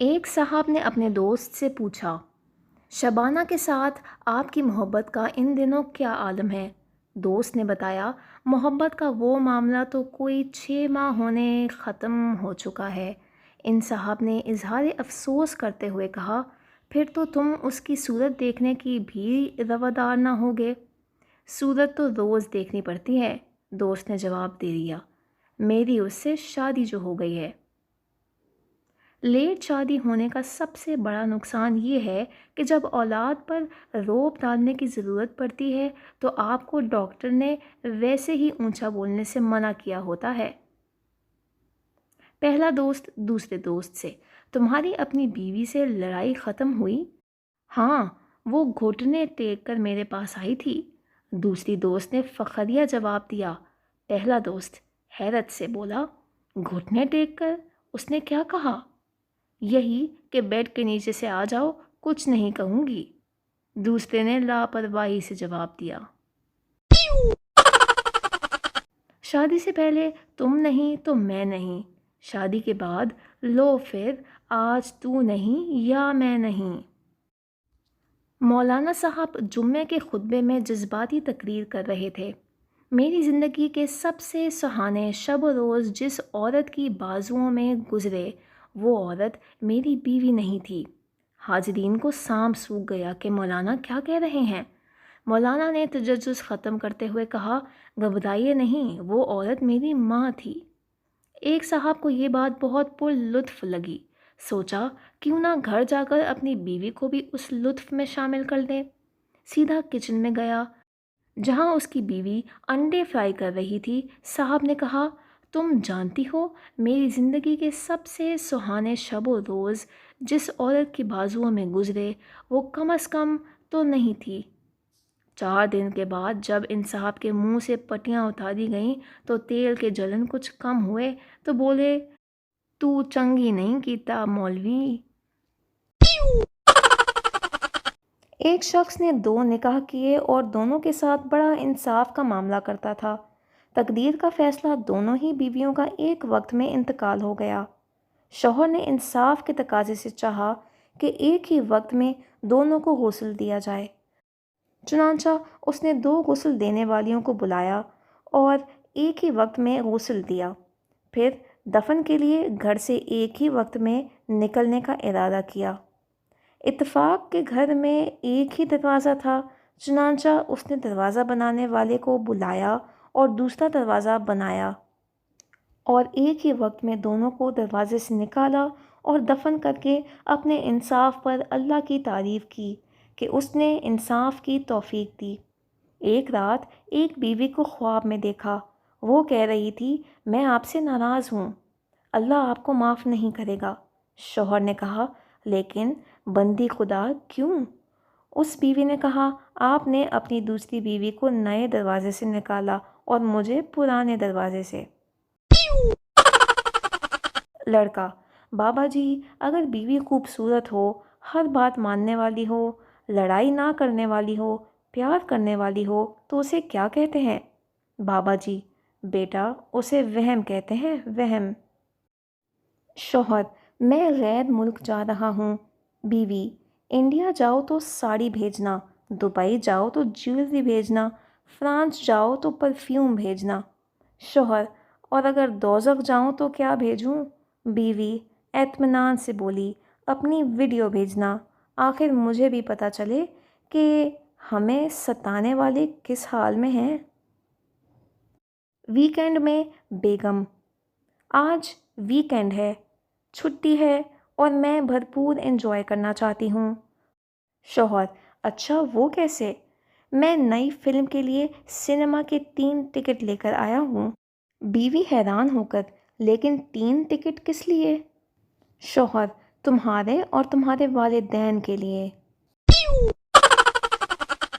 ایک صاحب نے اپنے دوست سے پوچھا، شبانہ کے ساتھ آپ کی محبت کا ان دنوں کیا عالم ہے؟ دوست نے بتایا، محبت کا وہ معاملہ تو کوئی 6 ماہ ہونے ختم ہو چکا ہے۔ ان صاحب نے اظہار افسوس کرتے ہوئے کہا، پھر تو تم اس کی صورت دیکھنے کی بھی روادار نہ ہوگے۔ صورت تو روز دیکھنی پڑتی ہے، دوست نے جواب دے دیا، میری اس سے شادی جو ہو گئی ہے۔ لیٹ شادی ہونے کا سب سے بڑا نقصان یہ ہے کہ جب اولاد پر روب ڈالنے کی ضرورت پڑتی ہے تو آپ کو ڈاکٹر نے ویسے ہی اونچا بولنے سے منع کیا ہوتا ہے۔ پہلا دوست دوسرے دوست سے، تمہاری اپنی بیوی سے لڑائی ختم ہوئی؟ ہاں، وہ گھٹنے ٹیک کر میرے پاس آئی تھی۔ دوسری دوست نے فخریہ جواب دیا۔ پہلا دوست حیرت سے بولا، گھٹنے ٹیک کر؟ اس نے کیا کہا؟ یہی کہ بیڈ کے نیچے سے آ جاؤ، کچھ نہیں کہوں گی۔ دوسرے نے لاپرواہی سے جواب دیا۔ شادی سے پہلے تم نہیں تو میں نہیں، شادی کے بعد لو پھر آج تو نہیں یا میں نہیں۔ مولانا صاحب جمعے کے خطبے میں جذباتی تقریر کر رہے تھے۔ میری زندگی کے سب سے سہانے شب و روز جس عورت کی بازوؤں میں گزرے وہ عورت میری بیوی نہیں تھی۔ حاضرین کو سانپ سوکھ گیا کہ مولانا کیا کہہ رہے ہیں۔ مولانا نے تجزس ختم کرتے ہوئے کہا، گھبرائیے نہیں، وہ عورت میری ماں تھی۔ ایک صاحب کو یہ بات بہت پر لطف لگی، سوچا کیوں نہ گھر جا کر اپنی بیوی کو بھی اس لطف میں شامل کر دے۔ سیدھا کچن میں گیا جہاں اس کی بیوی انڈے فرائی کر رہی تھی۔ صاحب نے کہا، تم جانتی ہو میری زندگی کے سب سے سہانے شب و روز جس عورت کی بازوؤں میں گزرے وہ کم از کم تو نہیں تھی۔ 4 دن کے بعد جب ان صاحب کے منہ سے پٹیاں اتاری گئیں تو تیل کے جلن کچھ کم ہوئے تو بولے، تو چنگی نہیں کیتا مولوی۔ ایک شخص نے 2 نکاح کیے اور دونوں کے ساتھ بڑا انصاف کا معاملہ کرتا تھا۔ تقدیر کا فیصلہ دونوں ہی بیویوں کا ایک وقت میں انتقال ہو گیا۔ شوہر نے انصاف کے تقاضے سے چاہا کہ ایک ہی وقت میں دونوں کو غسل دیا جائے، چنانچہ اس نے 2 غسل دینے والیوں کو بلایا اور ایک ہی وقت میں غسل دیا، پھر دفن کے لیے گھر سے ایک ہی وقت میں نکلنے کا ارادہ کیا۔ اتفاق کے گھر میں ایک ہی دروازہ تھا، چنانچہ اس نے دروازہ بنانے والے کو بلایا اور دوسرا دروازہ بنایا اور ایک ہی وقت میں دونوں کو دروازے سے نکالا اور دفن کر کے اپنے انصاف پر اللہ کی تعریف کی کہ اس نے انصاف کی توفیق دی۔ ایک رات ایک بیوی کو خواب میں دیکھا، وہ کہہ رہی تھی، میں آپ سے ناراض ہوں، اللہ آپ کو معاف نہیں کرے گا۔ شوہر نے کہا، لیکن بندی خدا کیوں؟ اس بیوی نے کہا، آپ نے اپنی دوسری بیوی کو نئے دروازے سے نکالا اور مجھے پرانے دروازے سے۔ لڑکا، بابا جی، اگر بیوی خوبصورت ہو، ہر بات ماننے والی ہو، لڑائی نہ کرنے والی ہو، پیار کرنے والی ہو تو اسے کیا کہتے ہیں؟ بابا جی، بیٹا اسے وہم کہتے ہیں، وہم۔ شوہر، میں غیر ملک جا رہا ہوں۔ بیوی، انڈیا جاؤ تو ساڑی بھیجنا، دبئی جاؤ تو جیولری بھیجنا، فرانس جاؤ تو پرفیوم بھیجنا۔ شوہر، اور اگر دوزخ جاؤں تو کیا بھیجوں؟ بیوی اطمینان سے بولی، اپنی ویڈیو بھیجنا، آخر مجھے بھی پتہ چلے کہ ہمیں ستانے والے کس حال میں ہیں۔ ویکینڈ میں بیگم، آج ویکینڈ ہے، چھٹی ہے اور میں بھرپور انجوائے کرنا چاہتی ہوں۔ شوہر، اچھا وہ کیسے؟ میں نئی فلم کے لیے سنیما کے 3 ٹکٹ لے کر آیا ہوں۔ بیوی حیران ہو کر، لیکن 3 ٹکٹ کس لیے؟ شوہر، تمہارے اور تمہارے والدین کے لیے۔